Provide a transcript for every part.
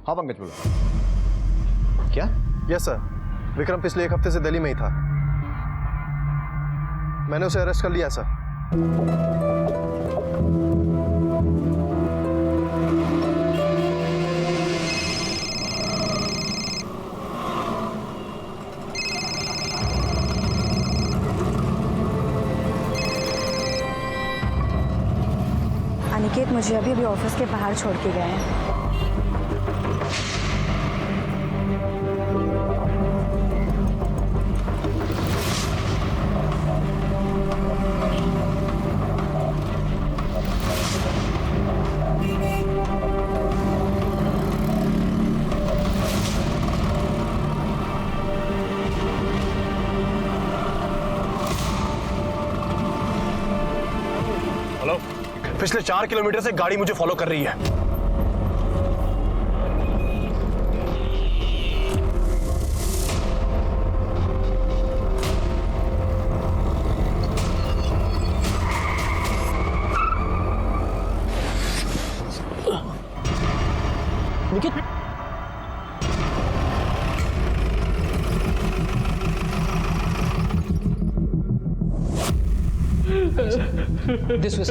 हाँ पंकज बोलो। क्या? यस सर, विक्रम पिछले 1 हफ्ते से दिल्ली में ही था। मैंने उसे अरेस्ट कर लिया सर। अनिकेत मुझे अभी भी ऑफिस के बाहर छोड़ के गए हैं। हेलो, पिछले 4 किलोमीटर से गाड़ी मुझे फॉलो कर रही है। Nikit, This was.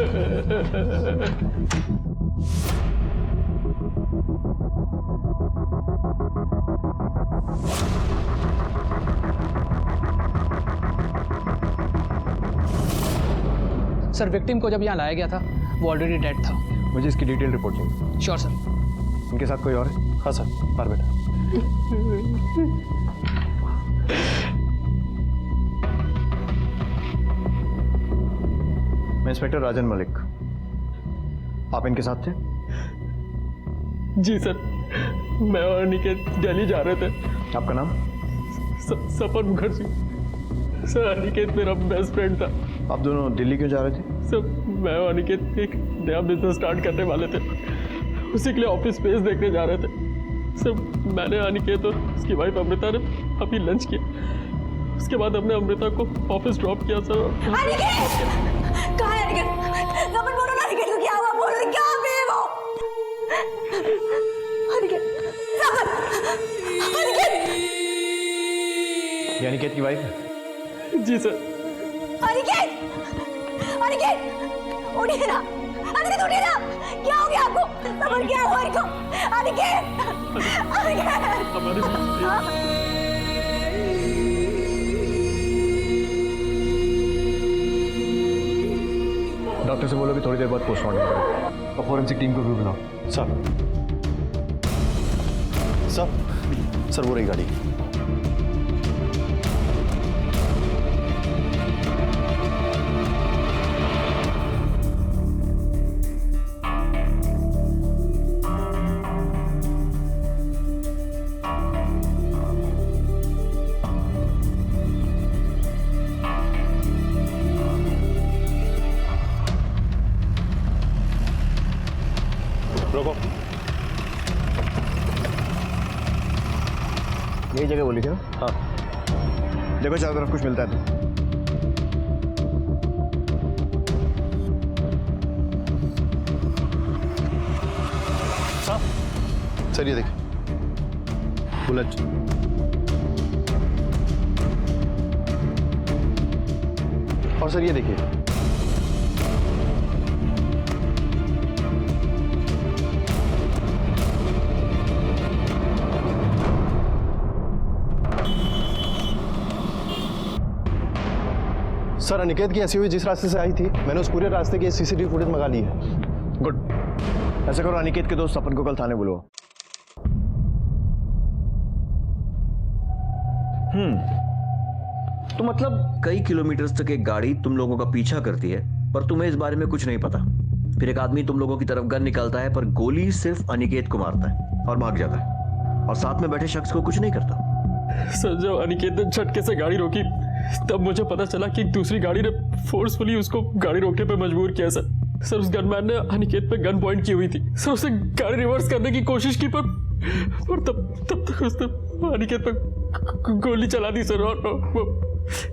Sir, victim को जब यहाँ लाया गया था वो ऑलरेडी डेड था। मुझे इसकी डिटेल रिपोर्ट चाहिए। Sure sir. इनके साथ कोई और है? हाँ सर, बाहर बेटा। मैं इंस्पेक्टर राजन मलिक। आप इनके साथ थे? जी सर, मैं और अनिकेत दिल्ली जा रहे थे। आपका नाम? सपन मुखर्जी। सर, अनिकेत मेरा बेस्ट फ्रेंड था। आप दोनों दिल्ली क्यों जा रहे थे? सर, मैं और अनिकेत एक नया बिजनेस स्टार्ट करने वाले थे, उसी के लिए ऑफिस स्पेस देखने जा रहे थे। सर, मैंने अनिकेत और उसकी वाइफ अमृता ने अभी लंच किया। उसके बाद हमने अमृता को ऑफिस ड्रॉप किया सर। अनिकेत! कहाँ है अनिकेत? नमन बोलो ना, अनिकेत को क्या हुआ? बोलो, क्या है वो? अनिकेत! नमन! अनिकेत! ये अनिकेत की वाइफ है? जी सर। अनिकेत! अनिकेत! उठिए ना! अनिकेत उठिए ना! क्या हो गया आपको? नमन क्या हुआ इनको? अनिकेत! अनिकेत! डॉक्टर से बोलो कि थोड़ी देर बाद पोस्टमार्टम करें और फॉरेंसिक टीम को भी बुलाओ। सर वो रही गाड़ी। रोको। यही जगह बोली थी ना? हाँ। देखो चारों तरफ कुछ मिलता है तो। सर ये देखिए, बुलेट। और सर ये देखिए, सर अनिकेत की एसयूवी जिस रास्ते से आई थी, मैंने उस पूरे रास्ते की सीसीटीवी फुटेज मंगा ली है। गुड। ऐसा करो, अनिकेत के दोस्त सपन को कल थाने बुलवाओ। तो मतलब कई किलोमीटर तक एक गाड़ी तुम लोगों का पीछा करती है, पर तुम्हें इस बारे में कुछ नहीं पता। फिर एक आदमी तुम लोगों की तरफ गन निकालता है, पर गोली सिर्फ अनिकेत को मारता है और भाग जाता है, और साथ में बैठे शख्स को कुछ नहीं करता। सर, जब अनिकेत ने झटके से गाड़ी रोकी तब मुझे पता चला कि दूसरी गाड़ी ने फोर्सफुली उसको गाड़ी रोकने पर मजबूर किया सर। उस गनमैन ने अनिकेत पे गन पॉइंट की हुई थी सर। उसने गाड़ी रिवर्स करने की कोशिश की, पर तब तक उसने अनिकेत पे गोली चला दी सर। और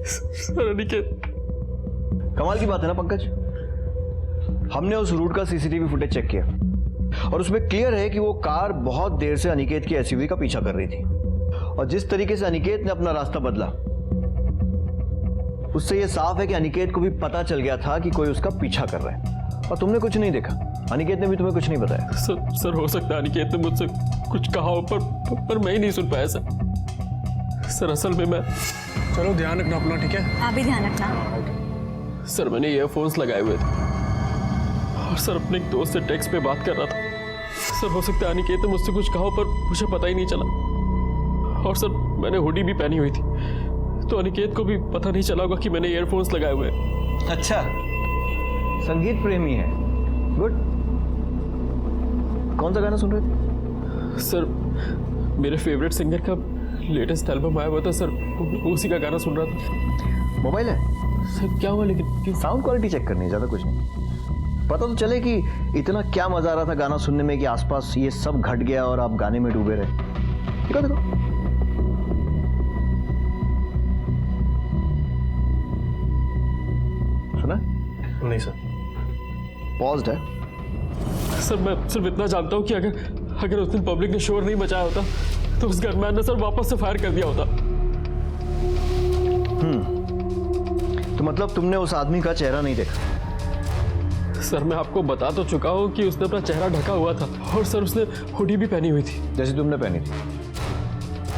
सर अनिकेत। कमाल की बात है ना पंकज, हमने उस रूट का सीसीटीवी फुटेज चेक किया और उसमें क्लियर है कि वो कार बहुत देर से अनिकेत की एसयूवी का पीछा कर रही थी, और जिस तरीके से अनिकेत ने अपना रास्ता बदला, उससे यह साफ है कि अनिकेत को भी पता चल गया था कि कोई उसका पीछा कर रहा है, और तुमने कुछ नहीं देखा। अनिकेत ने भी तुम्हें कुछ नहीं बताया। सर हो सकता है अनिकेत ने मुझसे कुछ कहा हो, पर मैं ही नहीं सुन पाया सर। असल में मैं चलो ध्यान रखना अपना, ठीक है? आप भी ध्यान रखना। सर मैंने ईयरफोन्स लगाए हुए थे और सर अपने एक दोस्त से टेक्स्ट पे बात कर रहा था। सर हो सकता है अनिकेत ने मुझसे कुछ कहा हो, पर मुझे पता ही नहीं चला। और सर मैंने हुडी भी पहनी हुई थी, तो अनिकेत को भी पता नहीं चला होगा कि मैंने ईयरफोन्स लगाए हुए हैं। अच्छा, संगीत प्रेमी है। गुड। कौन सा गाना सुन रहे थे? सर मेरे फेवरेट सिंगर का लेटेस्ट एल्बम आया हुआ था सर, उसी का गाना सुन रहा था। मोबाइल है? सर क्या हुआ लेकिन? साउंड क्वालिटी चेक करनी है, ज्यादा कुछ नहीं। पता तो चले कि इतना क्या मजा आ रहा था गाना सुनने में कि आसपास ये सब घट गया और आप गाने में डूबे रहे। देखो देखो, सुना? नहीं सर। पॉज्ड है। सर मैं सिर्फ इतना जानता हूँ कि अगर उस दिन पब्लिक ने शोर नहीं मचाया होता तो उस गनमैन ने सर वापस से फायर कर दिया होता। तो मतलब तुमने उस आदमी का चेहरा नहीं देखा? सर मैं आपको बता तो चुका हूँ कि उसने अपना चेहरा ढका हुआ था, और सर उसने हुडी भी पहनी हुई थी जैसे तुमने पहनी थी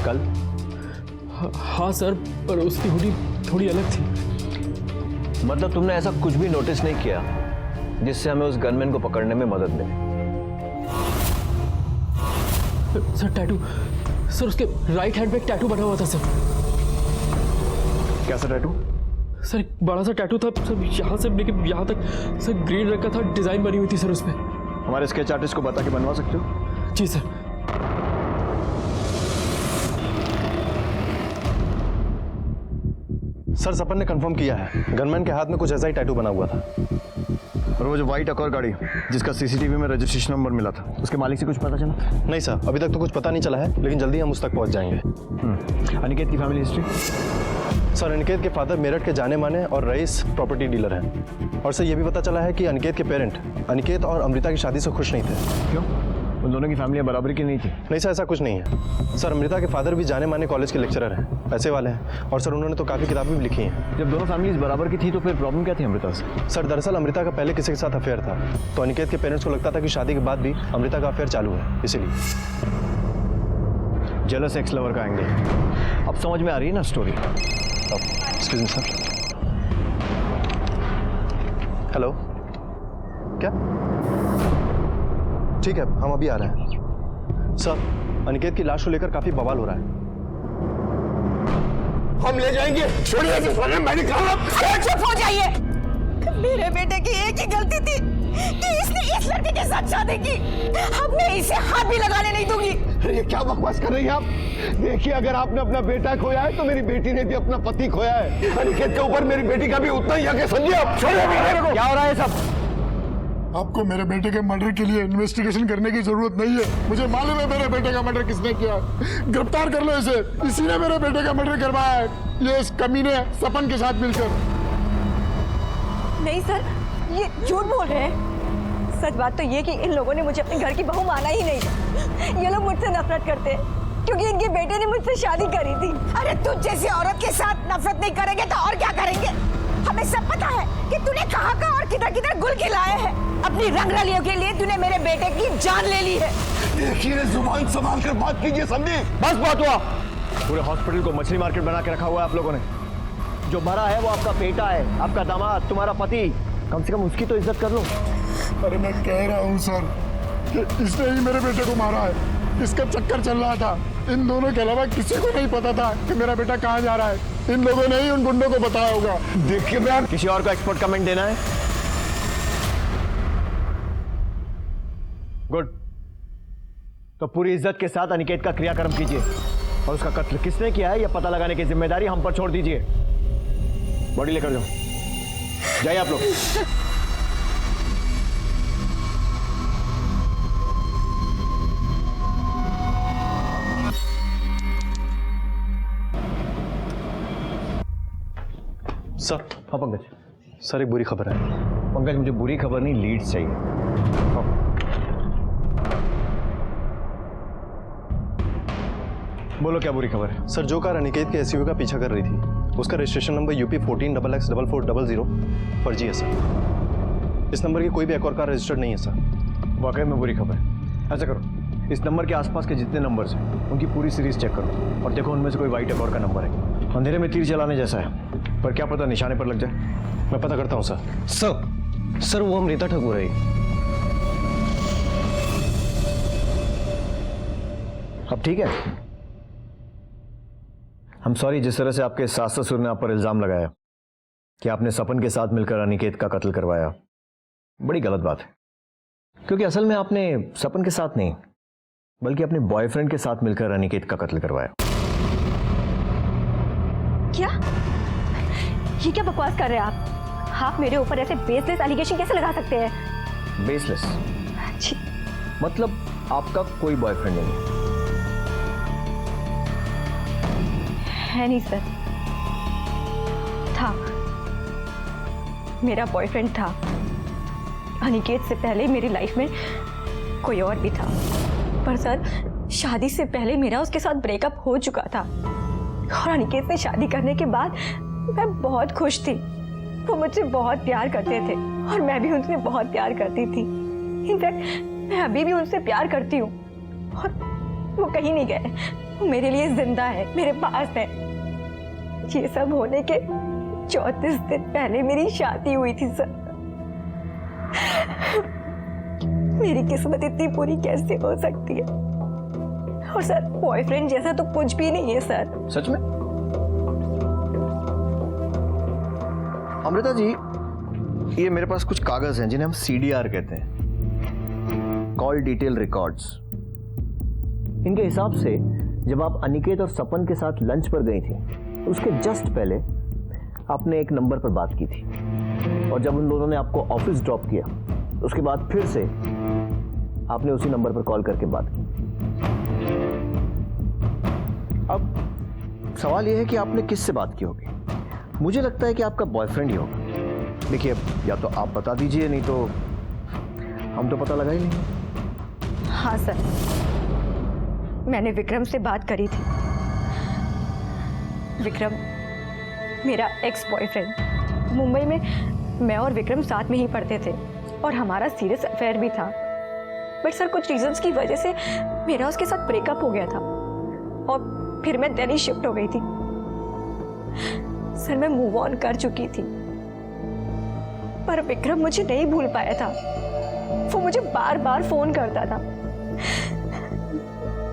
कल। हाँ सर, पर उसकी हुडी थोड़ी अलग थी। मतलब तुमने ऐसा कुछ भी नोटिस नहीं किया जिससे हमें उस गनमैन को पकड़ने में मदद मिले? सर टैटू, सर उसके राइट हैंड पे एक टैटू बना हुआ था सर। कैसा टैटू? सर एक बड़ा सा टैटू था सर, यहाँ से लेके यहाँ तक सर, ग्रीन रंग का था, डिजाइन बनी हुई थी सर उसमें। हमारे स्केच आर्टिस्ट को बता के बनवा सकते हो? जी सर। सर सपन ने कंफर्म किया है, गनमैन के हाथ में कुछ ऐसा ही टैटू बना हुआ था। और वो जो व्हाइट अकॉर गाड़ी जिसका सीसीटीवी में रजिस्ट्रेशन नंबर मिला था, उसके मालिक से कुछ पता चला? नहीं सर, अभी तक तो कुछ पता नहीं चला है, लेकिन जल्दी हम उस तक पहुंच जाएंगे। अनिकेत की फैमिली हिस्ट्री? सर अनिकेत के फादर मेरठ के जाने माने और रईस प्रॉपर्टी डीलर हैं, और सर ये भी पता चला है कि अनिकेत के पेरेंट अनिकेत और अमृता की शादी से खुश नहीं थे। क्यों? उन दोनों की फैमिलियां बराबरी की नहीं थी? नहीं सर, ऐसा कुछ नहीं है। सर अमृता के फादर भी जाने माने कॉलेज के लेक्चरर हैं, पैसे वाले हैं, और सर उन्होंने तो काफ़ी किताबें भी लिखी हैं। जब दोनों फैमिलीज बराबर की थी तो फिर प्रॉब्लम क्या थी अमृता से? सर दरअसल अमृता का पहले किसी के साथ अफेयर था, तो अनिकेत के पेरेंट्स को लगता था कि शादी के बाद भी अमृता का अफेयर चालू है, इसीलिए। जेलस एक्स लवर का एंगल अब समझ में आ रही है ना story? Excuse me sir. Hello, क्या? ठीक है, हम अभी आ रहे हैं। सर अनिकेत की लाश को लेकर काफी बवाल हो रहा है। हम ले जाएंगे, छोड़िए मैंने कहा। चुप हो जाइए। मेरे बेटे की एक ही गलती थी कि इसने इस लड़के के साथ शादी की। अब मैं इसे हाथ भी लगाने नहीं दूंगी। ये क्या बकवास कर रही हैं आप? देखिए, अगर आपने अपना बेटा खोया है तो मेरी बेटी ने भी अपना पति खोया है। अनिकेत के ऊपर मेरी बेटी का भी उतना ही हक है, समझिए आप। छोड़िए मेरे को। क्या हो रहा है सब? आपको मेरे बेटे के मर्डर के लिए इन्वेस्टिगेशन करने की जरूरत नहीं है। मुझे मालूम है मेरे बेटे का मर्डर किसने किया है। गिरफ्तार कर लो इसे। इसी ने मेरे बेटे का मर्डर करवाया है, ये इस कमीने सपन के साथ मिलकर। नहीं सर, ये झूठ बोल रहे हैं। सच बात तो ये कि इन लोगों ने मुझे अपने घर की बहू माना ही नहीं। ये लोग मुझसे नफरत करते हैं क्योंकि इनके बेटे ने मुझसे शादी करी थी। अरे तुझ जैसी औरत के साथ नफरत नहीं करेंगे तो और क्या करेंगे? हमें सब पता है कि तूने कहाँ का और किधर किधर गुल खिलाए हैं। अपनी रंगरलियों के लिए तूने मेरे बेटे की जान ले ली है। देखिए, जुबान संभाल कर बात कीजिए संदीप। बस बहुत हुआ। पूरे हॉस्पिटल को मछली मार्केट बना के रखा हुआ है आप लोगों ने। जो मरा है वो आपका बेटा है, आपका दामाद, तुम्हारा पति। कम से कम उसकी तो इज्जत कर लो। अरे मैं कह रहा हूँ सर कि इसने ही मेरे बेटे को मारा है। इसका चक्कर चल रहा था। इन दोनों के अलावा किसी को नहीं पता था कि मेरा बेटा कहाँ जा रहा है। इन लोगों ने ही उन गुंडों को बताया होगा। देखिए मैम, किसी और को एक्सपर्ट कमेंट देना है? गुड। तो पूरी इज्जत के साथ अनिकेत का क्रियाकर्म कीजिए, और उसका कत्ल किसने किया है यह पता लगाने की जिम्मेदारी हम पर छोड़ दीजिए। बॉडी लेकर जाओ। जाइए आप लोग। सर। हाँ पंकज। सर एक बुरी खबर है। पंकज मुझे बुरी खबर नहीं, लीड्स चाहिए। बोलो क्या बुरी खबर है? सर, जो कार अनिकेत के एसयूवी का पीछा कर रही थी उसका रजिस्ट्रेशन नंबर UP 14XX4400 फर्जी है सर। इस नंबर की कोई भी एक और कार रजिस्टर्ड नहीं है सर। वाकई में बुरी खबर है। ऐसा करो, इस नंबर के आसपास के जितने नंबर्स हैं उनकी पूरी सीरीज चेक करो और देखो उनमें से कोई वाइट अकॉर्ड का नंबर है। अंधेरे में तीर चलाने जैसा है, पर क्या पता निशाने पर लग जाए। मैं पता करता हूँ सर। सर वो अमृता ठाकुर है। अब ठीक है। हम सॉरी जिस तरह से आपके सास ससुर ने आप पर इल्जाम लगाया कि आपने सपन के साथ मिलकर अनिकेत का कत्ल करवाया, बड़ी गलत बात है। क्योंकि असल में आपने सपन के साथ नहीं बल्कि अपने बॉयफ्रेंड के साथ मिलकर अनिकेत का कत्ल करवाया। क्या? ये क्या बकवास कर रहे हैं आप मेरे ऊपर ऐसे बेसलेस एलिगेशन कैसे लगा सकते हैं? बेसलेस छी, मतलब आपका कोई बॉयफ्रेंड नहीं है? है नहीं सर। था, मेरा बॉयफ्रेंड था। अनिकेत से पहले मेरी लाइफ में कोई और भी था, पर सर शादी से पहले मेरा उसके साथ ब्रेकअप हो चुका था और अनिकेत से शादी करने के बाद मैं बहुत खुश थी। वो मुझसे बहुत प्यार करते थे और मैं भी उनसे बहुत प्यार करती थी। इनफैक्ट मैं अभी भी उनसे प्यार करती हूँ और वो कहीं नहीं गए। वो मेरे लिए जिंदा है, मेरे पास है। ये सब होने के 34 दिन पहले मेरी शादी हुई थी सर। मेरी किस्मत इतनी बुरी कैसे हो सकती है? और सर बॉयफ्रेंड जैसा तो कुछ भी नहीं है सर। सच में? अमृता जी, ये मेरे पास कुछ कागज हैं जिन्हें हम CDR कहते हैं, कॉल डिटेल रिकॉर्ड्स। इनके हिसाब से जब आप अनिकेत और सपन के साथ लंच पर गई थी तो उसके जस्ट पहले आपने एक नंबर पर बात की थी और जब उन दोनों ने आपको ऑफिस ड्रॉप किया उसके बाद फिर से आपने उसी नंबर पर कॉल करके बात की। अब सवाल यह है कि आपने किससे बात की होगी? मुझे लगता है कि आपका बॉयफ्रेंड ही होगा। देखिए, या तो आप बता दीजिए, नहीं तो हम तो पता लगा ही नहीं। हाँ सर, मैंने विक्रम से बात करी थी। विक्रम मेरा एक्स बॉयफ्रेंड। मुंबई में मैं और विक्रम साथ में ही पढ़ते थे और हमारा सीरियस अफेयर भी था। बट सर कुछ रीजंस की वजह से मेरा उसके साथ ब्रेकअप हो गया था और फिर मैं दिल्ली शिफ्ट हो गई थी। सर मैं मूव ऑन कर चुकी थी, पर विक्रम मुझे नहीं भूल पाया था। वो मुझे बार बार फोन करता था,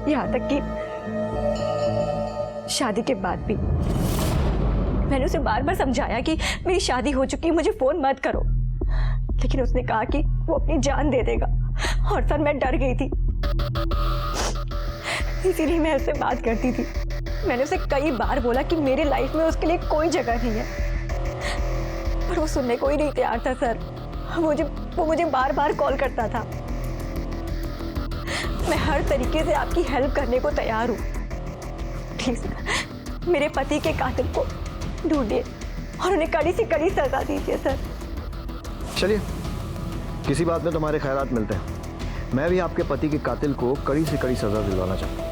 यहाँ तक कि शादी के बाद भी। मैंने उसे बार बार समझाया कि मेरी शादी हो चुकी है, मुझे फोन मत करो, लेकिन उसने कहा कि वो अपनी जान दे देगा। और सर मैं डर गई थी, इसीलिए मैं उससे बात करती थी। मैंने उसे कई बार बोला कि मेरी लाइफ में उसके लिए कोई जगह नहीं है, पर वो सुनने को ही नहीं तैयार था सर। वो मुझे बार बार कॉल करता था। मैं हर तरीके से आपकी हेल्प करने को तैयार हूँ। प्लीज मेरे पति के कातिल को ढूंढिए और उन्हें कड़ी से कड़ी सजा दीजिए सर। चलिए, किसी बात में तुम्हारे ख्यालात मिलते हैं। मैं भी आपके पति के कातिल को कड़ी से कड़ी सजा दिलवाना चाहता हूँ।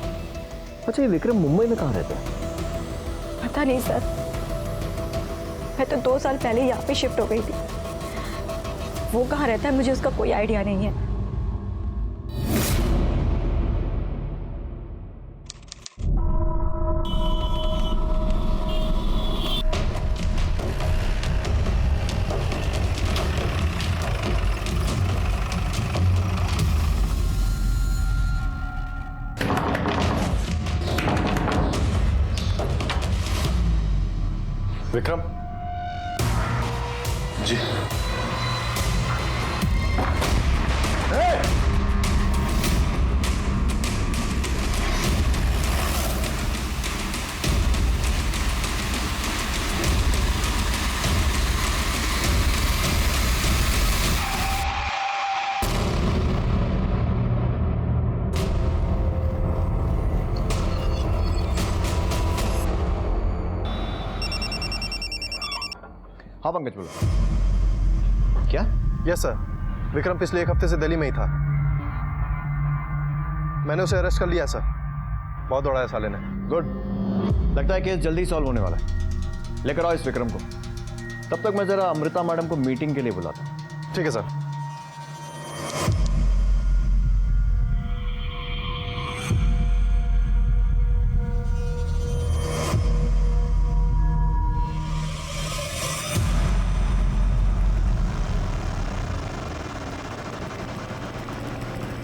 अच्छा, ये विक्रम मुंबई में कहाँ रहता है? पता नहीं सर, मैं तो 2 साल पहले यहाँ पे शिफ्ट हो गई थी। वो कहाँ रहता है मुझे उसका कोई आइडिया नहीं है। विक्रम जी। हाँ पंकज, बोलो। क्या? यस सर, विक्रम पिछले 1 हफ्ते से दिल्ली में ही था। मैंने उसे अरेस्ट कर लिया सर। बहुत दौड़ाया साले ने। गुड, लगता है केस जल्दी सॉल्व होने वाला है। लेकर आओ इस विक्रम को। तब तक मैं जरा अमृता मैडम को मीटिंग के लिए बुलाता हूं। ठीक है सर।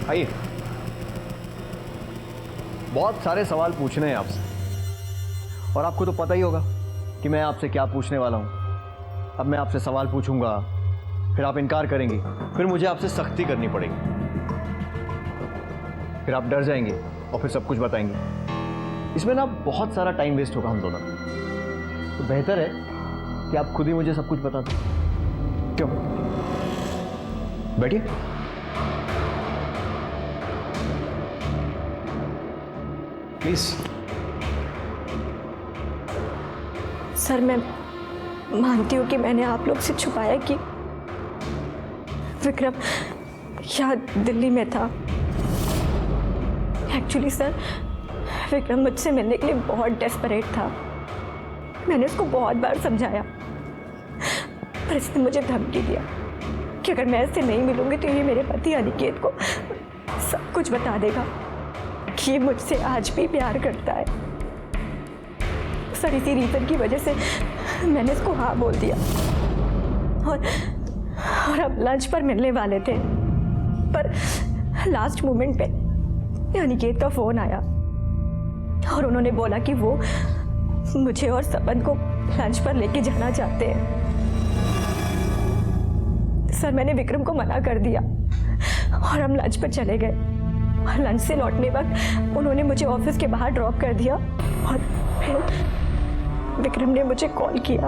आइए। बहुत सारे सवाल पूछने हैं आपसे, और आपको तो पता ही होगा कि मैं आपसे क्या पूछने वाला हूं। अब मैं आपसे सवाल पूछूंगा, फिर आप इनकार करेंगी, फिर मुझे आपसे सख्ती करनी पड़ेगी, फिर आप डर जाएंगे और फिर सब कुछ बताएंगे। इसमें ना बहुत सारा टाइम वेस्ट होगा हम दोनों का। तो बेहतर है कि आप खुद ही मुझे सब कुछ बता दें। क्यों? बैठिए। प्लीज। सर, मैं मानती हूँ कि मैंने आप लोग से छुपाया कि विक्रम यहाँ दिल्ली में था। एक्चुअली सर, विक्रम मुझसे मिलने के लिए बहुत डेस्परेट था। मैंने उसको बहुत बार समझाया, पर इसने मुझे धमकी दिया कि अगर मैं इससे नहीं मिलूंगी तो ये मेरे पति अनिकेत को सब कुछ बता देगा कि ये मुझसे आज भी प्यार करता है। सर, इसी रीजन की वजह से मैंने इसको हाँ बोल दिया, और अब लंच पर मिलने वाले थे, पर लास्ट मोमेंट पे अनिकेत का फोन आया और उन्होंने बोला कि वो मुझे और सपन को लंच पर लेके जाना चाहते हैं। सर, मैंने विक्रम को मना कर दिया और हम लंच पर चले गए। और लंच से लौटने वक्त उन्होंने मुझे ऑफिस के बाहर ड्रॉप कर दिया और फिर विक्रम ने मुझे कॉल किया।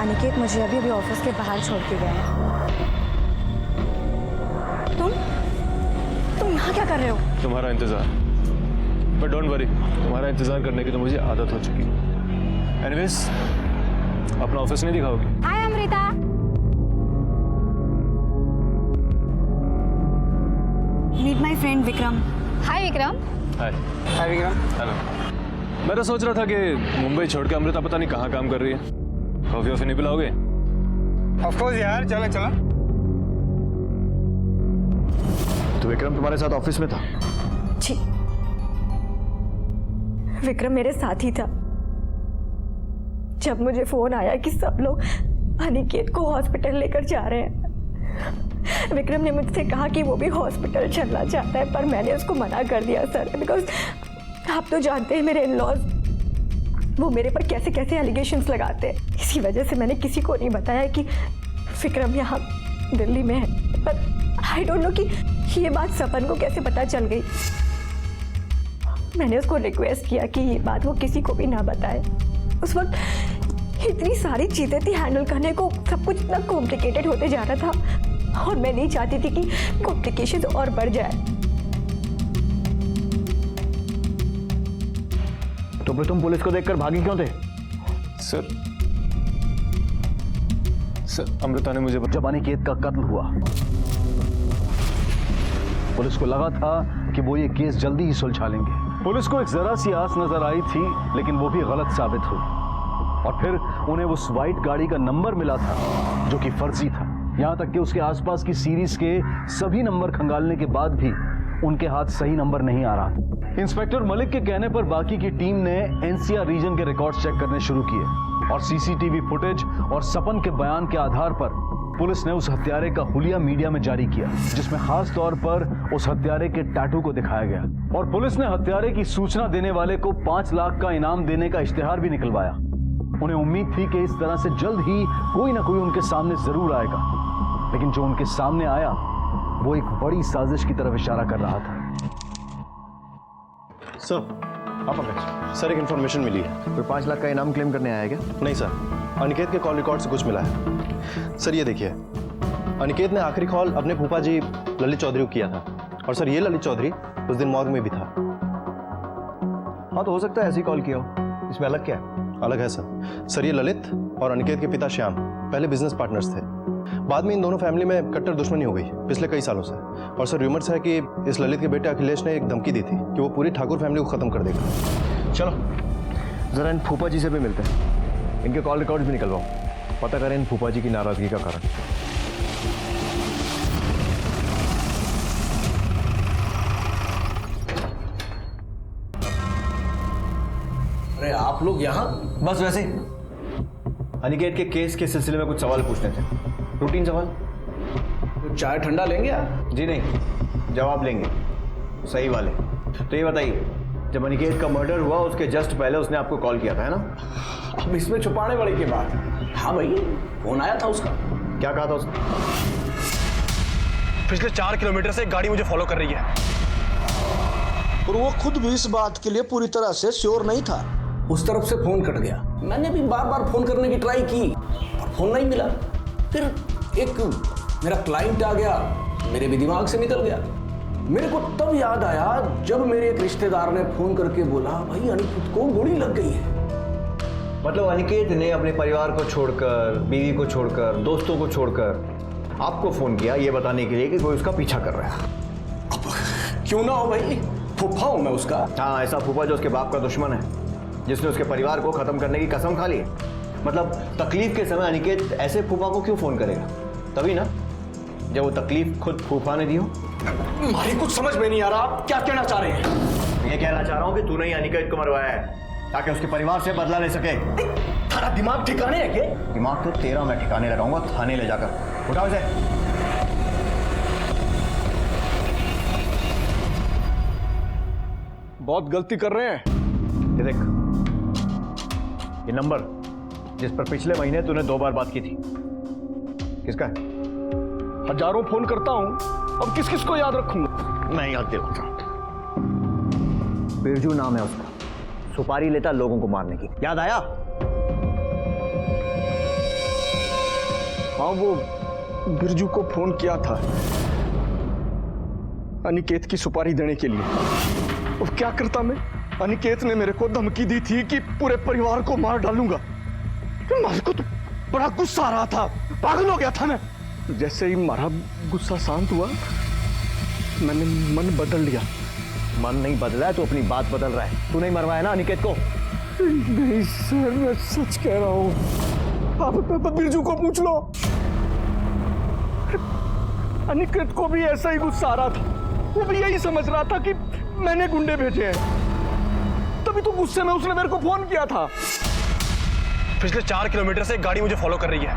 अनिकेत मुझे अभी ऑफिस के बाहर छोड़ के गया है। तुम यहाँ क्या कर रहे हो? तुम्हारा इंतजार। बट डोंट वरी, तुम्हारा इंतजार करने की तो मुझे आदत हो चुकी है। एनीवेज, अपना ऑफिस नहीं दिखाओगे? Hi Amrita. Meet my friend Vikram. Hi Vikram. Hi. Hi Vikram. Hello. मैं तो सोच रहा था कि मुंबई छोड़ के अमृता पता नहीं कहाँ काम कर रही है। कॉफी वॉफी नहीं पिलाओगे? ऑफ कोर्स यार, चलो चलो। तो विक्रम तुम्हारे साथ ऑफिस में था? जी, विक्रम मेरे साथ ही था। जब मुझे फोन आया कि सब लोग अनिकेत को हॉस्पिटल लेकर जा रहे हैं, विक्रम ने मुझसे कहा कि वो भी हॉस्पिटल चलना चाहता है, पर मैंने उसको मना कर दिया सर, बिकॉज आप तो जानते हैं मेरे इन-लॉज वो मेरे पर कैसे कैसे एलिगेशंस लगाते हैं। इसी वजह से मैंने किसी को नहीं बताया कि विक्रम यहाँ दिल्ली में है। पर आई डोंट नो कि ये बात सपन को कैसे पता चल गई। मैंने उसको रिक्वेस्ट किया कि ये बात वो किसी को भी ना बताए। उस वक्त इतनी सारी चीजें थी हैंडल करने को, सब कुछ इतना कॉम्प्लिकेटेड होते जा रहा था और मैं नहीं चाहती थी कि कॉम्प्लिकेशंस और बढ़ जाए। तो फिर तुम पुलिस को देखकर भागी क्यों थे? सर अमृता ने मुझे जब अनिकेत का कत्ल हुआ, पुलिस को लगा था कि वो ये केस जल्दी ही सुलझा लेंगे। पुलिस को एक जरा सी आस नजर आई थी, लेकिन वो भी गलत साबित हुई। और फिर उन्हें उस वाइट गाड़ी का नंबर मिला था जो कि फर्जी था। यहां तक कि उसके आसपास की सीरीज के सभी नंबर खंगालने के बाद भी उनके हाथ सही नंबर नहीं आ रहा था। इंस्पेक्टर मलिक के कहने पर बाकी की टीम ने एनसीआर रीजन के रिकॉर्ड्स चेक करने शुरू किए और सीसीटीवी फुटेज और सपन के बयान के आधार पर पुलिस ने उस हत्यारे का हुलिया मीडिया में जारी किया, जिसमें खास तौर पर उस हत्यारे के टैटू को दिखाया गया। और पुलिस ने हत्यारे की सूचना देने वाले को 5 लाख का इनाम देने का इश्तिहार भी निकलवाया। उन्हें उम्मीद थी कि इस तरह से जल्द ही कोई ना कोई उनके सामने जरूर आएगा, लेकिन जो उनके सामने आया वो एक बड़ी साजिश की तरफ इशारा कर रहा था। सर, आप सर एक इन्फॉर्मेशन मिली है। कोई 5 लाख का इनाम क्लेम करने आया क्या? नहीं सर, अनिकेत के कॉल रिकॉर्ड से कुछ मिला है। सर ये देखिए, अनिकेत ने आखिरी कॉल अपने फूफा जी ललित चौधरी को किया था। और सर ये ललित चौधरी उस दिन मॉर्ग में भी था। हाँ, तो हो सकता है ऐसी कॉल किया हो। इसमें अलग क्या है? अलग है सर। ये ललित और अनिकेत के पिता श्याम पहले बिजनेस पार्टनर्स थे। बाद में इन दोनों फैमिली में कट्टर दुश्मनी हो गई पिछले कई सालों से। और सर र्यूमर्स है कि इस ललित के बेटे अखिलेश ने एक धमकी दी थी कि वो पूरी ठाकुर फैमिली को खत्म कर देगा। चलो जरा इन फूफा जी से भी मिलते हैं, इनके कॉल रिकॉर्ड भी निकलवाओ, पता करें इन फूफा जी की नाराजगी का कारण। अरे आप लोग यहाँ? बस वैसे ही अनिकेत के केस के सिलसिले में कुछ सवाल पूछने थे, रूटीन सवाल। तो चाय ठंडा लेंगे आप? जी नहीं, जवाब लेंगे सही वाले। तो ये बताइए, जब अनिकेत का मर्डर हुआ उसके जस्ट पहले उसने आपको कॉल किया था, है ना? अब इसमें छुपाने वाली की बात। हाँ भाई, फोन आया था उसका। क्या कहा था उसने? पिछले 4 किलोमीटर से एक गाड़ी मुझे फॉलो कर रही है। और वो खुद भी इस बात के लिए पूरी तरह से श्योर नहीं था। उस तरफ से फोन कट गया। मैंने भी बार बार फोन करने की ट्राई की पर फोन नहीं मिला। फिर एक मेरा क्लाइंट आ गया, मेरे भी दिमाग से निकल गया। मेरे को तब याद आया जब मेरे एक रिश्तेदार ने फोन करके बोला, भाई अनिकेत को गोली लग गई है। मतलब अनिकेत ने अपने परिवार को छोड़कर, बीवी को छोड़कर, दोस्तों को छोड़कर आपको फोन किया ये बताने के लिए कि कोई उसका पीछा कर रहा है। अब क्यों ना हो भाई, फूफा हूं मैं उसका। हाँ, ऐसा फूफा जो उसके बाप का दुश्मन है, जिसने उसके परिवार को खत्म करने की कसम खा ली है। मतलब तकलीफ के समय अनिकेत ऐसे फूफा को क्यों फोन करेगा? तभी ना जब वो तकलीफ खुद फूफा ने दी हो। मारी कुछ समझ में नहीं आ रहा, आप क्या कहना चाह रहे हैं? ये कहना चाह रहा हूं कि तूने ही अनिकेत को मरवाया है ताकि उसके परिवार से बदला ले सके। थारा दिमाग ठिकाने है क्या? दिमाग तो तेरा मैं ठिकाने लगाऊंगा थाने ले जाकर। उठाओ इसे। बहुत गलती कर रहे हैं। ये देख, ये नंबर जिस पर पिछले महीने तूने 2 बार बात की थी, किसका है? हजारों फोन करता हूं, अब किस किस को याद रखूंगा? मैं याद दिलाता हूं। बिरजू नाम है उसका, सुपारी लेता लोगों को मारने की। याद आया? हाँ, वो बिरजू को फोन किया था अनिकेत की सुपारी देने के लिए। अब क्या करता मैं? अनिकेत ने मेरे को धमकी दी थी कि पूरे परिवार को मार डालूंगा। मेरे को तो बड़ा गुस्सा आ रहा था, पागल हो गया था मैं। जैसे ही मारा गुस्सा शांत हुआ, मैंने मन बदल लिया। मन नहीं बदला है तो अपनी बात बदल रहा है। तू नहीं मरवाया ना अनिकेत को? नहीं सर, मैं सच कह रहा हूं। आप बिरजू को पूछ लो। अनिकेत को भी ऐसा ही गुस्सा आ रहा था, वो भी यही समझ रहा था कि मैंने गुंडे भेजे हैं। तभी तो गुस्से में उसने मेरे को फोन किया था। पिछले 4 किलोमीटर से एक गाड़ी मुझे फॉलो कर रही है।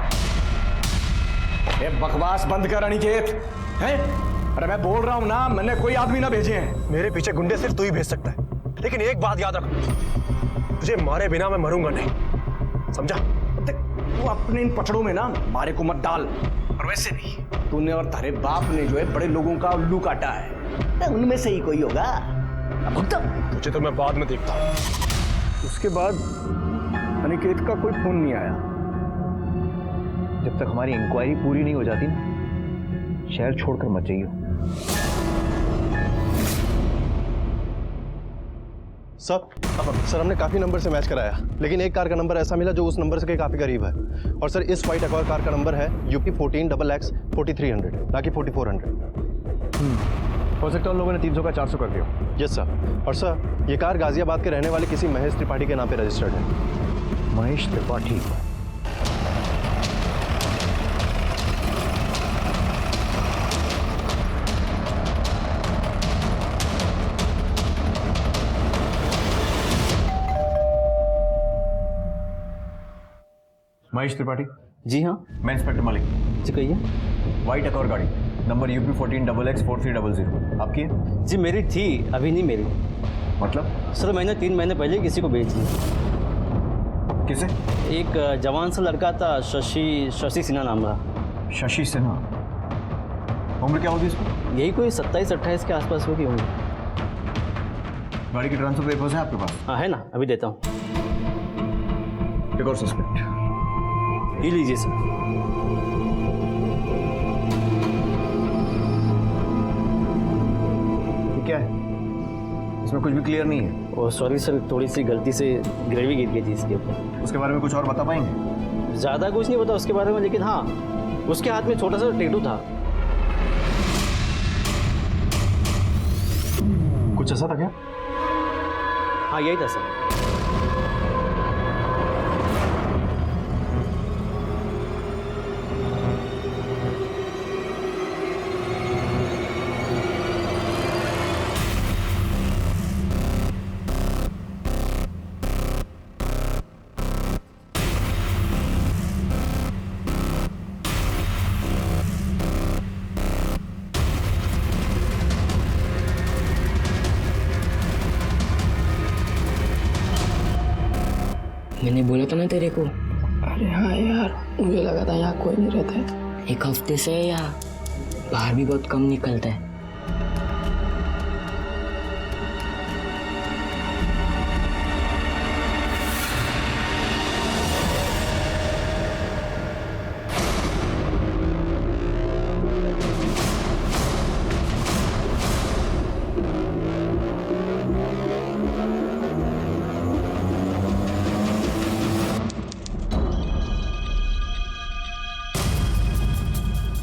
ये बकवास बंद कर अनिकेत, हैं? अरे मैं बोल रहा हूं ना, मैंने कोई आदमी ना भेजे हैं। मेरे पीछे गुंडे सिर्फ तू ही भेज सकता है, लेकिन एक बात याद रख, तुझे मारे बिना मैं मरूंगा नहीं, समझा? तू अपने इन पचड़ों में ना मारे को मत डाल। और वैसे भी तूने और तारे बाप ने जो है बड़े लोगों का उल्लू काटा है, उनमें से ही कोई होगा। अब तुझे तो मैं बाद में देखता हूं। उसके बाद अनिकेत का कोई फोन नहीं आया। जब तक हमारी इंक्वायरी पूरी नहीं हो जाती ना, शहर छोड़कर मत जाइयो। सर हमने काफी नंबर से मैच कराया, लेकिन एक कार का नंबर ऐसा मिला जो उस नंबर से काफी करीब है। और सर इस व्हाइट एक्वायर कार का नंबर है UP 14XX 4300, ना कि 4400। हो सकता है उन लोगों ने 300 का 400 कर दिया। Yes sir. और सर ये कार गाजियाबाद के रहने वाले किसी महेश त्रिपाठी के नाम पे रजिस्टर्ड है। महेश त्रिपाठी? महेश त्रिपाठी? जी हाँ। मैं इंस्पेक्टर मलिक। जी कहिए। व्हाइट एक्वायर गाड़ी, नंबर UP 14XX 4300, आपकी है? जी मेरी थी, अभी नहीं मेरी। मतलब? सर मैंने 3 महीने पहले किसी को बेच दी। किसे? एक जवान सा लड़का था, शशि सिन्हा नाम था। शशि सिन्हा? उम्र क्या होगी इसको? यही कोई 27-28 के आसपास होगी होंगी। गाड़ी के ट्रांसफर पेपर्स हैं आपके पास? हाँ है ना, अभी देता हूँ। एक और सस्पेक्ट ये लीजिए सर। ये क्या है? इसमें कुछ भी क्लियर नहीं है। और सॉरी सर, थोड़ी सी गलती से ग्रेवी गिर गई थी इसके ऊपर। उसके बारे में कुछ और बता पाएंगे? ज़्यादा कुछ नहीं पता उसके बारे में, लेकिन हाँ उसके हाथ में छोटा सा टैटू था। कुछ ऐसा था क्या? हाँ यही था सर। मैंने बोला था ना तेरे को। अरे हाँ यार, मुझे लगा था यहाँ कोई नहीं रहता है। एक हफ्ते से है यहाँ, बाहर भी बहुत कम निकलता है।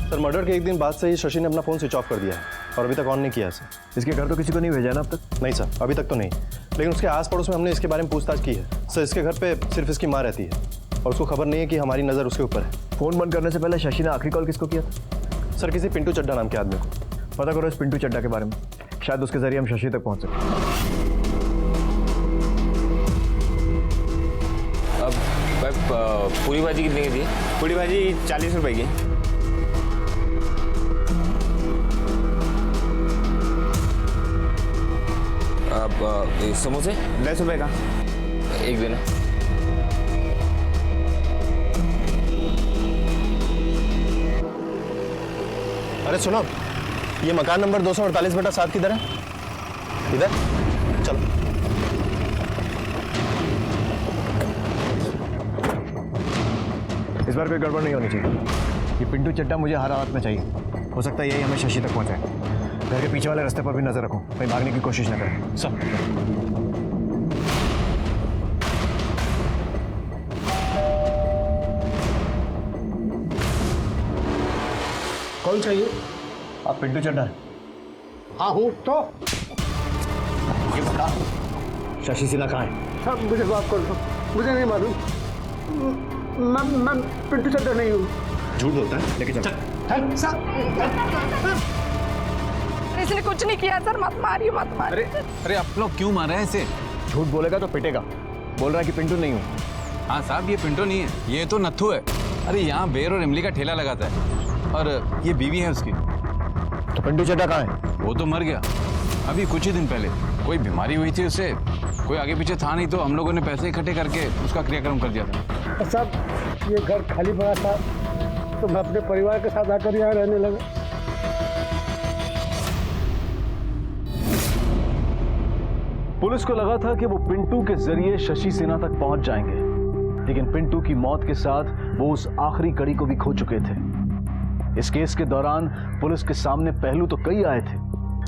सर मर्डर के एक दिन बाद से ही शशि ने अपना फ़ोन स्विच ऑफ कर दिया है और अभी तक ऑन नहीं किया सर। इसके घर तो किसी को नहीं भेजा ना अब तक? नहीं सर, अभी तक तो नहीं, लेकिन उसके आस पड़ोस में हमने इसके बारे में पूछताछ की है सर। इसके घर पे सिर्फ इसकी माँ रहती है और उसको खबर नहीं है कि हमारी नज़र उसके ऊपर है। फ़ोन बंद करने से पहले शशि ने आखिरी कॉल किसको किया था? सर किसी पिंटू चड्ढा नाम के आदमी को। पता करो इस पिंटू चड्ढा के बारे में, शायद उसके जरिए हम शशि तक पहुंच सकें। अब पूरी भाजी कितने की थी? पूरी भाजी 40 रुपए की। अब समोसे 10 रुपए का एक देना। अरे सुनो, ये मकान नंबर 248/7 किधर है? इधर चलो। इस बार कोई गड़बड़ नहीं होनी चाहिए। ये पिंटू चड्ढा मुझे हर हालत में चाहिए। हो सकता है यही हमें शशि तक पहुंचाए। घर के पीछे वाले रास्ते पर भी नजर रखो, कहीं भागने की कोशिश न करें। सब कौन चाहिए? आप पिंटू चड्ढा? हाँ हूँ। तो ये बता, शशि सिन्हा कहाँ है? सब मुझे माफ कर दो, मुझे नहीं मालूम। मैं पिंटू चड्ढा नहीं हूँ। झूठ बोलता है, लेकिन इसने कुछ नहीं किया सर, मत मारिए मत मारिए। अरे आप लोग क्यों मार रहे हैं इसे? झूठ बोलेगा तो पिटेगा। बोल रहा है कि पिंटू नहीं हूँ। हाँ साहब, ये पिंटो नहीं है, ये तो नत्थू है। अरे यहाँ बेर और इमली का ठेला लगाता है और ये बीवी है उसकी। तो पिंटू चड्ढा कहाँ है? वो तो मर गया अभी कुछ ही दिन पहले। कोई बीमारी हुई थी उसे, कोई आगे पीछे था नहीं, तो हम लोगों ने पैसे इकट्ठे करके उसका क्रियाक्रम कर दिया था। साहब ये घर खाली पड़ा था तो मैं अपने परिवार के साथ आकर यहाँ रहने लगा। पुलिस को लगा था कि वो पिंटू के जरिए शशि सिन्हा तक पहुंच जाएंगे, लेकिन पिंटू की मौत के साथ वो उस आखिरी कड़ी को भी खो चुके थे। इस केस के दौरान पुलिस के सामने पहलू तो कई आए थे,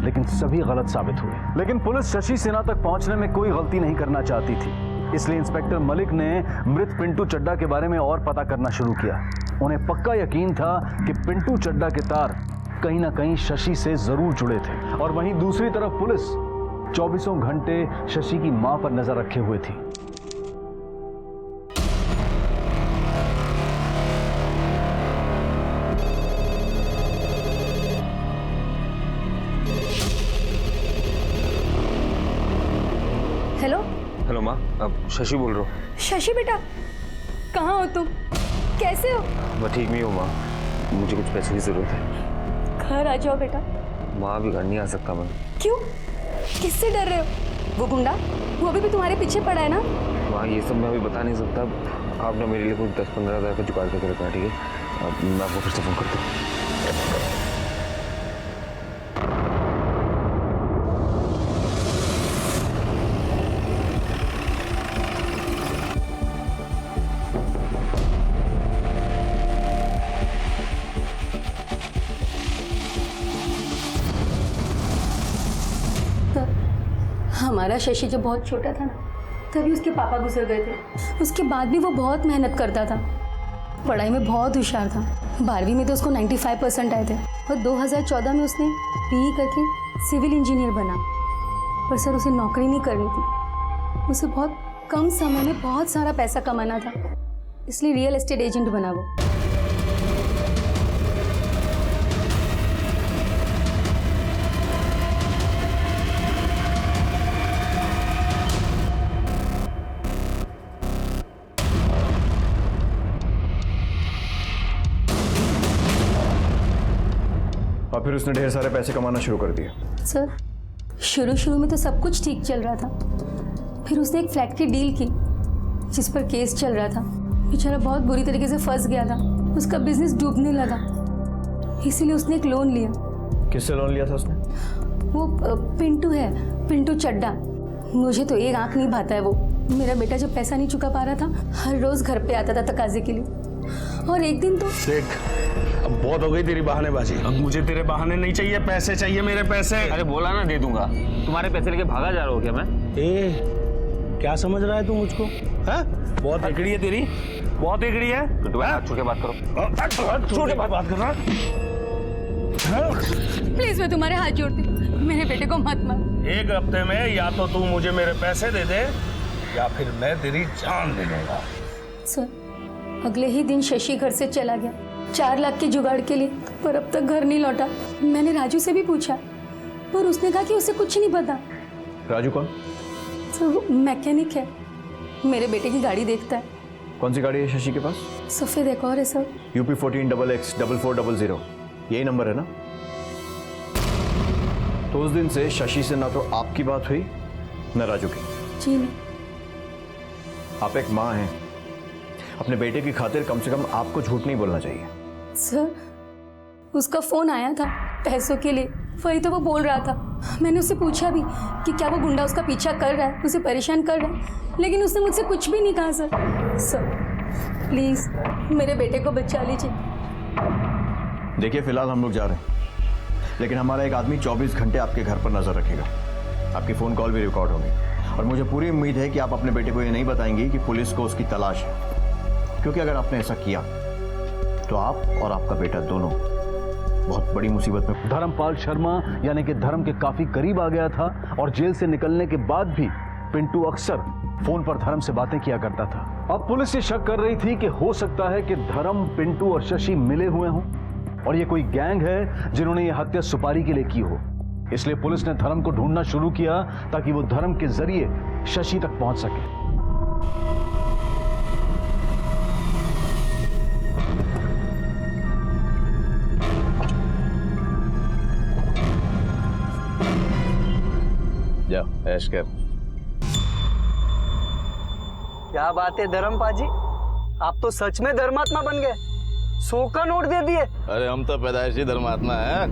लेकिन सभी गलत साबित हुए। लेकिन पुलिस शशि सिन्हा तक पहुंचने में कोई गलती नहीं करना चाहती थी, इसलिए इंस्पेक्टर मलिक ने मृत पिंटू चड्ढा के बारे में और पता करना शुरू किया। उन्हें पक्का यकीन था कि पिंटू चड्ढा के तार कहीं ना कहीं शशि से जरूर जुड़े थे। और वहीं दूसरी तरफ पुलिस 24 घंटे शशि की मां पर नजर रखे हुए थी। हेलो हेलो माँ, अब शशि बोल रहा हूँ। शशि बेटा, कहाँ हो तुम? कैसे हो? मैं ठीक नहीं हूँ माँ, मुझे कुछ पैसे की जरूरत है। घर आ जाओ बेटा। माँ अभी घर नहीं आ सकता मैं। क्यों? किससे डर रहे हो? वो गुंडा, वो भी तुम्हारे पीछे पड़ा है ना? माँ ये सब मैं अभी बता नहीं सकता। आप ना मेरे लिए कुछ 10-15 हज़ार का जुगाड़ करके रखना, ठीक है? अब मैं आपको फिर से फोन करता हूँ। हमारा शशि जब बहुत छोटा था ना, तभी उसके पापा गुजर गए थे। उसके बाद भी वो बहुत मेहनत करता था, पढ़ाई में बहुत होशियार था। 12वीं में तो उसको 95% आए थे और 2014 में उसने BE करके सिविल इंजीनियर बना। पर सर उसे नौकरी नहीं करनी थी, उसे बहुत कम समय में बहुत सारा पैसा कमाना था, इसलिए रियल एस्टेट एजेंट बना वो। और फिर उसने ढेर सारे पैसे कमाना शुरू कर दिए। सर शुरू में तो सब कुछ ठीक चल रहा था, फिर उसने एक फ्लैट की डील की जिस पर केस चल रहा था। बेचारा बहुत बुरी तरीके से फंस गया था, उसका बिजनेस डूबने लगा, इसीलिए उसने एक लोन लिया। किससे लोन लिया था उसने? वो पिंटू है, पिंटू चड्डा। मुझे तो एक आंख नहीं भाता है वो। मेरा बेटा जब पैसा नहीं चुका पा रहा था, हर रोज घर पे आता था तकाजे के लिए। और एक दिन तो देख, अब बहुत हो गई तेरी बहानेबाजी। अब मुझे तेरे बहाने नहीं चाहिए, पैसे चाहिए, मेरे पैसे। अरे बोला ना दे दूंगा। तुम्हारे पैसे लेके भागा जा रहा हो क्या मैं? क्या समझ रहा है तू मुझको? हाँ? बहुत एकड़ी है तेरी, बहुत एकड़ी है। पिंटू भाई हाथ छू के बात करो। छू के बात कर रहा। प्लीज मैं तुम्हारे हाथ जोड़ती हूँ, मेरे बेटे को मत मार। एक हफ्ते में या तो तू मुझे मेरे पैसे दे दे या फिर मैं तेरी जान ले लूंगा। सर अगले ही दिन शशि घर से चला गया 4 लाख के जुगाड़ के लिए, पर अब तक घर नहीं लौटा। मैंने राजू से भी पूछा, पर उसने कहा कि उसे कुछ नहीं पता। राजू कौन? सर वो मैकेनिक है, मेरे बेटे की गाड़ी देखता है। कौन सी गाड़ी है शशि के पास? सफेद एक और है सर। UP 14XX4400, यही नंबर है ना? तो उस दिन से शशि से ना तो आपकी बात हुई न राजू की। जी नहीं। आप एक माँ हैं, अपने बेटे की खातिर कम से कम आपको झूठ नहीं बोलना चाहिए। सर उसका फोन आया था पैसों के लिए, वही तो वो बोल रहा था। मैंने उससे पूछा भी कि क्या वो गुंडा उसका पीछा कर रहा है, उसे परेशान कर रहा है, लेकिन उसने मुझसे कुछ भी नहीं कहा। सर प्लीज मेरे बेटे को बचा लीजिए। देखिए फिलहाल हम लोग जा रहे हैं, लेकिन हमारा एक आदमी 24 घंटे आपके घर पर नजर रखेगा। आपकी फोन कॉल भी रिकॉर्ड होंगी और मुझे पूरी उम्मीद है कि आप अपने बेटे को ये नहीं बताएंगी कि पुलिस को उसकी तलाश है, क्योंकि अगर आपने ऐसा किया तो आप और आपका बेटा दोनों बहुत बड़ी मुसीबत में। धर्मपाल शर्मा यानी कि धर्म के काफी करीब आ गया था और जेल से निकलने के बाद भी पिंटू अक्सर फोन पर धर्म से बातें किया करता था। अब पुलिस ये शक कर रही थी कि हो सकता है कि धर्म, पिंटू और शशि मिले हुए हों और ये कोई गैंग है जिन्होंने ये हत्या सुपारी के लिए की हो। इसलिए पुलिस ने धर्म को ढूंढना शुरू किया ताकि वो धर्म के जरिए शशि तक पहुंच सके। जा ऐश कर। क्या बात है धर्मपाजी, आप तो सच में धर्मात्मा बन गए। 100 का नोट दे दिए। अरे हम तो पैदाइशी धर्मात्मा है।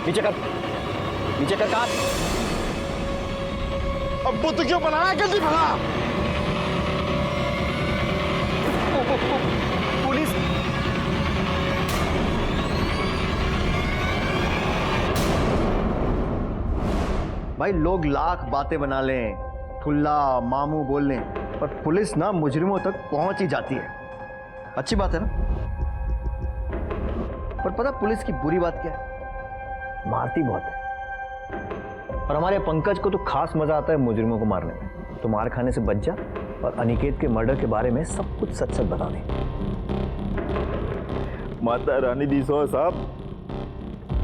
नीचे कर, नीचे कर काट। अब बुत क्यों बनाया जल्दी भला। पुलिस भाई, लोग लाख बातें बना लें, ठुल्ला मामू बोल लें, पर पुलिस ना मुजरिमों तक पहुंच ही जाती है। अच्छी बात है ना? पर पता पुलिस की बुरी बात क्या है? मारती बहुत है। और हमारे पंकज को तो खास मजा आता है मुजरिमों को मारने में। तो मार खाने से बच जा और अनिकेत के मर्डर के बारे में सब कुछ सच सच बता दे। माता रानी दी सो साहब,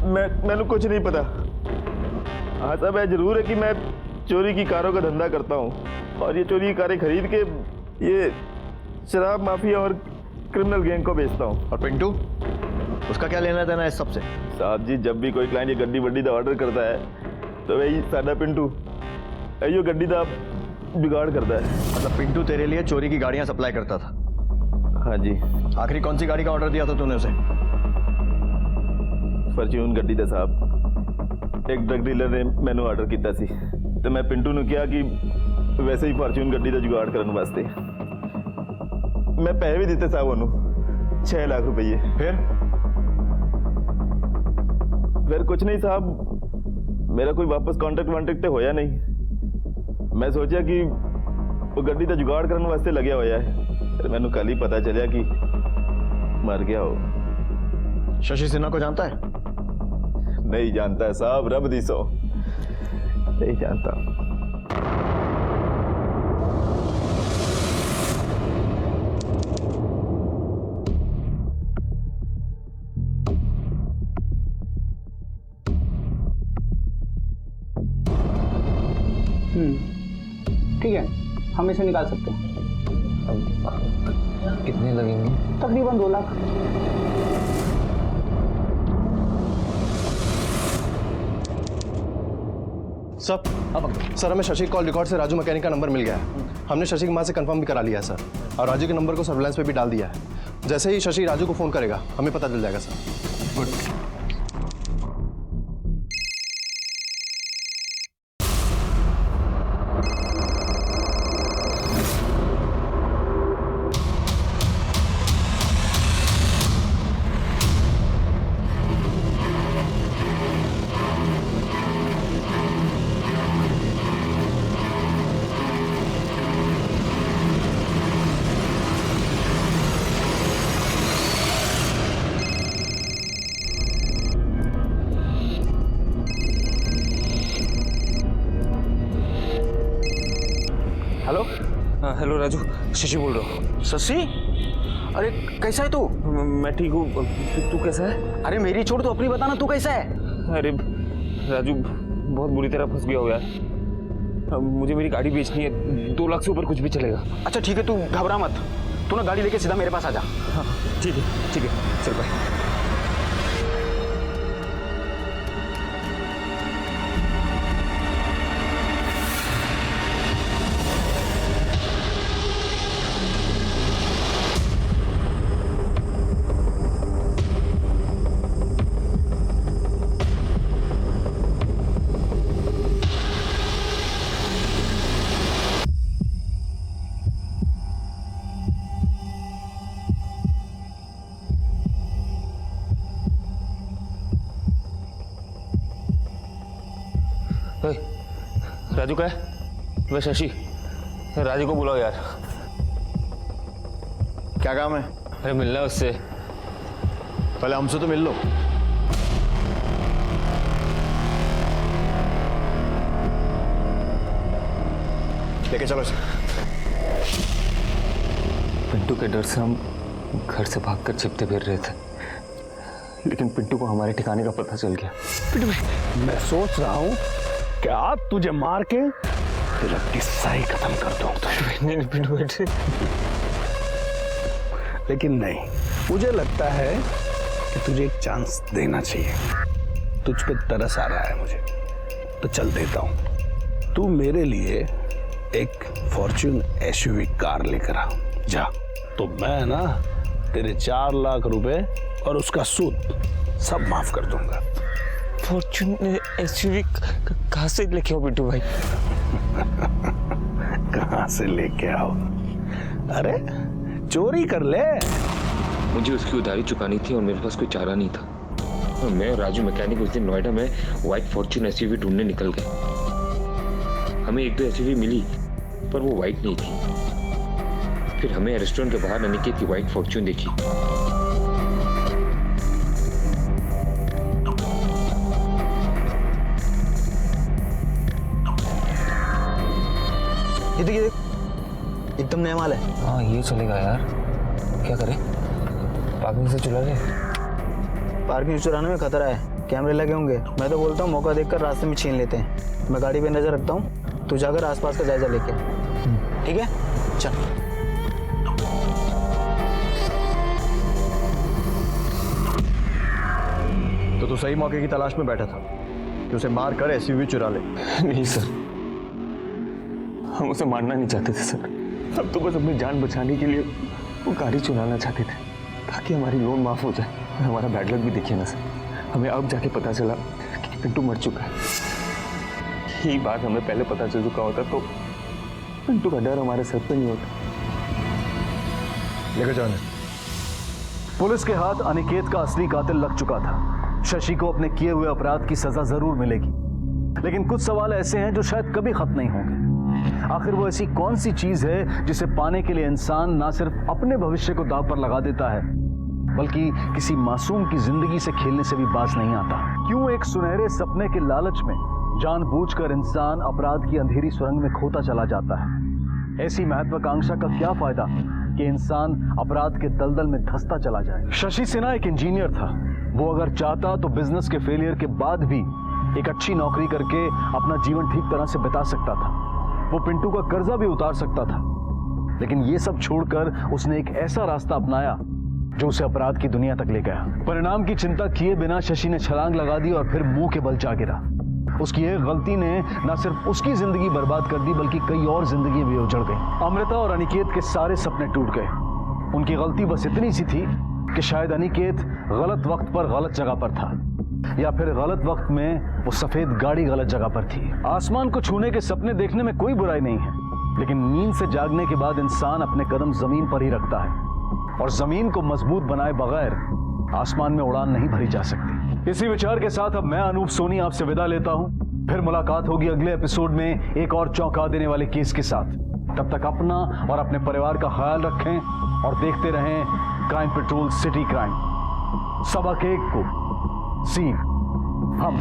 मैंने कुछ नहीं पता। हाँ साहब, है जरूर है कि मैं चोरी की कारों का धंधा करता हूँ और ये चोरी की कारें खरीद के ये शराब माफिया और क्रिमिनल गैंग को बेचता हूँ। और पिंटू, उसका क्या लेना देना है इस सबसे? साहब जी, जब भी कोई क्लाइंट ये गड्डी वड्डी का ऑर्डर करता है तो वही सादा पिंटू यो गड्डी का जुगाड़ करता है। मतलब पिंटू तेरे लिए चोरी की गाड़ियां सप्लाई करता था? हाँ जी। आखिरी कौन सी गाड़ी का ऑर्डर दिया था तूने उसे? फॉर्च्यून गड्डी था साहब। एक ड्रग डीलर ने मैंने ऑर्डर किया सी तो मैं पिंटू ने किया कि वैसे ही फॉर्च्यून गड्डी का जुगाड़ करने वास्ते मैं पैसे भी दिते साहब उन्होंने 6 लाख रुपये। फिर कुछ नहीं साहब, मेरा कोई वापस कॉन्टेक्ट तो होया नहीं। मैं सोचा कि वो गड्डी तो जुगाड़ करने वास्ते लग्या होया है, फिर मैंने कल ही पता चलिया कि मर गया हो। शशि सिन्हा को जानता है? नहीं जानता है साहब, रब दी सो नहीं जानता। ठीक है, हम इसे निकाल सकते हैं। कितने लगेंगे? तकरीबन 2 लाख। सर हमें शशि कॉल रिकॉर्ड से राजू मैकेनिक का नंबर मिल गया है। हमने शशि की मां से कंफर्म भी करा लिया है सर, और राजू के नंबर को सर्विलांस पे भी डाल दिया है। जैसे ही शशि राजू को फोन करेगा हमें पता चल जाएगा sir. Good. Hello Raju, Shashi बोल रहा हूँ। शशि, अरे कैसा है तू? मैं ठीक हूँ, तू कैसा है? अरे मेरी छोड़, तो अपनी बताना, तू कैसा है? अरे राजू, बहुत बुरी तरह फंस गया हो यार। मुझे मेरी गाड़ी बेचनी है, 2 लाख से ऊपर कुछ भी चलेगा। अच्छा ठीक है, तू घबरा मत, तू ना गाड़ी लेके सीधा मेरे पास आ जा। हाँ ठीक है, चल बाय। राजू का है? वह शशि, राजू को बुलाओ यार। क्या काम है? अरे मिलना है उससे। पहले हमसे तो मिल लो। लेके चलो इसे। पिंटू के डर से हम घर से भागकर छिपते फिर रहे थे, लेकिन पिंटू को हमारे ठिकाने का पता चल गया। पिंटू भाई, मैं सोच रहा हूँ कि आप तुझे मार के तिलक की सही खत्म कर दूं। नहीं पिंटू भाई, लेकिन नहीं, मुझे लगता है कि तुझे एक चांस देना चाहिए। तुझ पे तरस आ रहा है मुझे, तो चल देता हूँ। तू मेरे लिए एक फॉर्च्यून एसयूवी कार लेकर आ जा, तो मैं ना तेरे 4 लाख रुपए और उसका सूद सब माफ कर दूंगा। फॉर्च्यून एसयूवी कहाँ से लेके आओ पिंटू भाई? कहाँ से लेके आओ? अरे चोरी कर ले। मुझे उसकी उधारी चुकानी थी और मेरे पास कोई चारा नहीं था। और मैं और राजू मैकेनिक उस दिन नोएडा में व्हाइट फॉर्च्यून एसयूवी ढूंढने निकल गए। हमें 1-2 एसयूवी मिली, पर वो व्हाइट नहीं थी। फिर हमें रेस्टोरेंट के बाहर अनिकेत की व्हाइट फॉर्च्यून देखी। ये देख, एकदम नया माल है। हाँ ये चलेगा यार। क्या करें, पार्किंग से चुरा ले? पार्किंग चुराने में खतरा है, कैमरे लगे होंगे। मैं तो बोलता हूँ मौका देखकर रास्ते में छीन लेते हैं। मैं गाड़ी पे नजर रखता हूँ, तू जाकर आसपास का जायजा लेके। ठीक है, चल। तो तू सही मौके की तलाश में बैठा था कि उसे मार कर एसयूवी चुरा ले? नहीं सर, हम उसे मारना नहीं चाहते थे सर। हम तो बस अपनी जान बचाने के लिए वो गाड़ी चुराना चाहते थे, ताकि हमारी लोन माफ हो जाए। हमारा बैड लक भी देखिए ना सर, हमें अब जाके पता चला कि पिंटू मर चुका है। यही बात हमें पहले पता चल चुका होता तो पिंटू का डर हमारे सर पे नहीं होता। लेकर जाओ। पुलिस के हाथ अनिकेत का असली कातिल लग चुका था। शशि को अपने किए हुए अपराध की सजा जरूर मिलेगी, लेकिन कुछ सवाल ऐसे हैं जो शायद कभी खत्म नहीं होंगे। आखिर वो ऐसी कौन सी चीज है जिसे पाने के लिए इंसान ना सिर्फ अपने भविष्य को दांव पर लगा देता है, बल्कि किसी मासूम की जिंदगी से खेलने से भी बाज नहीं आता। क्यों एक सुनहरे सपने के लालच में जानबूझकर इंसान अपराध की अंधेरी सुरंग में खोता चला जाता है? ऐसी महत्वाकांक्षा का क्या फायदा कि इंसान अपराध के दलदल में धंसता चला जाए। शशि सिन्हा एक इंजीनियर था। वो अगर चाहता तो बिजनेस के फेलियर के बाद भी एक अच्छी नौकरी करके अपना जीवन ठीक तरह से बिता सकता था। वो पिंटू का कर्जा भी उतार सकता था, लेकिन ये सब छोड़कर उसने एक ऐसा रास्ता अपनाया जो उसे अपराध की दुनिया तक ले गया। परिणाम की चिंता किए बिना शशि ने छलांग लगा दी और फिर मुंह के बल जा गिरा। उसकी एक गलती ने न सिर्फ उसकी जिंदगी बर्बाद कर दी, बल्कि कई और जिंदगी भी उजड़ गई। अमृता और अनिकेत के सारे सपने टूट गए। उनकी गलती बस इतनी सी थी कि शायद अनिकेत गलत वक्त पर गलत जगह पर था, या फिर गलत वक्त में वो सफेद गाड़ी गलत जगह पर थी। आसमान को छूने के सपने देखने में कोई बुराई नहीं है, लेकिन नींद से जागने के बाद इंसान अपने कदम जमीन पर ही रखता है, और जमीन को मजबूत बनाए बगैर आसमान में उड़ान नहीं भरी जा सकती। इसी विचार के साथ अब मैं अनूप सोनी आपसे विदा लेता हूं। फिर मुलाकात होगी अगले एपिसोड में एक और चौंका देने वाले केस के साथ। तब तक अपना और अपने परिवार का ख्याल रखें और देखते रहें क्राइम पेट्रोल सिटी क्राइम। सबक एक को सीख हम